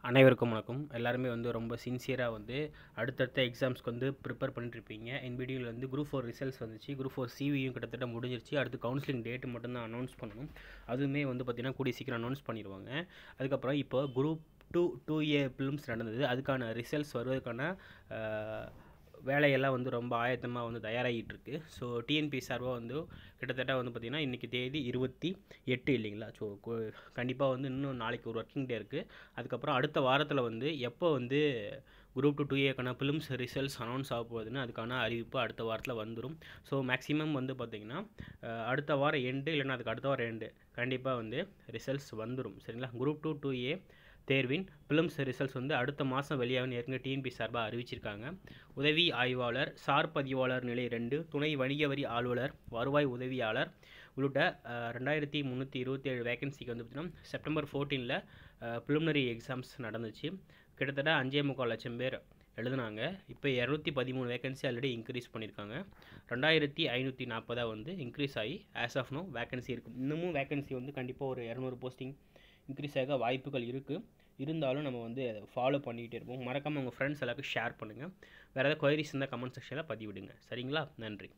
அனைவருக்கும் வணக்கம். எல்லாருமே ரொம்ப சின்சியராக அடுத்தடுத்த எக்ஸாம்ஸ்க்கு ப்ரிப்பேர் பண்ணிட்டுருப்பீங்க. என் வீடியோவில் குரூப் 4 ரிசல்ட்ஸ் வந்துச்சு. குரூப் 4 சிவியும் கிட்டத்தட்ட முடிஞ்சிருச்சு. அடுத்து கவுன்சிலிங் டேட்டு மட்டும்தான் அனௌன்ஸ் பண்ணணும். அதுவுமே பார்த்திங்கன்னா கூடிய சீக்கிரம் அனௌன்ஸ் பண்ணிடுவாங்க. அதுக்கப்புறம் இப்போ குரூப் 2A ப்ரிலிம்ஸ் நடந்தது. அதுக்கான ரிசல்ட்ஸ் வருவதற்கான வேலையெல்லாம் ரொம்ப ஆயத்தமாக தயாராகிட்டு இருக்கு. ஸோ டிஎன்பி சார்பாக கிட்டத்தட்ட பார்த்திங்கன்னா இன்றைக்கி தேதி 28 இல்லைங்களா? ஸோ கண்டிப்பாக இன்னும் நாளைக்கு ஒரு ஒர்க்கிங் டே இருக்குது. அதுக்கப்புறம் அடுத்த வாரத்தில் எப்போ group 2A prelims results announce ஆக போகுதுன்னு அதுக்கான அறிவிப்பு அடுத்த வாரத்தில் வந்துடும். ஸோ மேக்ஸிமம் பார்த்திங்கன்னா அடுத்த வாரம் எண்டு இல்லைன்னா அதுக்கு அடுத்த வாரம் எண்டு கண்டிப்பாக ரிசல்ட்ஸ் வந்துடும். சரிங்களா? குரூப் 2A தேர்வின் ப்ரிலிம்ஸ் ரிசல்ட்ஸ் அடுத்த மாதம் வெளியாகும்னு ஏற்கனவே டிஎன்பி சார்பாக அறிவிச்சிருக்காங்க. உதவி ஆய்வாளர், சார் பதிவாளர் நிலை 2, துணை வணிக வரி அலுவலர், வருவாய் உதவியாளர் உள்ளிட்ட 2327 வேகன்சிக்கு பார்த்திங்கன்னா செப்டம்பர் 14 ப்ரிலிமினரி எக்ஸாம்ஸ் நடந்துச்சு. கிட்டத்தட்ட 5.25 லட்சம் பேர் எழுதுனாங்க. இப்போ 213 வேகன்சி ஆல்ரெடி இன்க்ரீஸ் பண்ணியிருக்காங்க. 2540 இன்க்ரீஸ் ஆகி ஆஸ் ஆஃப் நோ வேகன்சி இருக்குது. இன்னமும் வேகன்சி கண்டிப்பாக ஒரு 200 போஸ்டிங் இன்க்ரீஸ் ஆக வாய்ப்புகள் இருக்குது. இருந்தாலும் நம்ம அதை ஃபாலோ பண்ணிக்கிட்டே இருப்போம். மறக்காமல் உங்கள் ஃப்ரெண்ட்ஸ் எல்லாருக்கும் ஷேர் பண்ணுங்கள். வேறு ஏதாவது குவரிஸ் இருந்தால் கமெண்ட் செக்ஷனில் பதிவிடுங்க. சரிங்களா? நன்றி.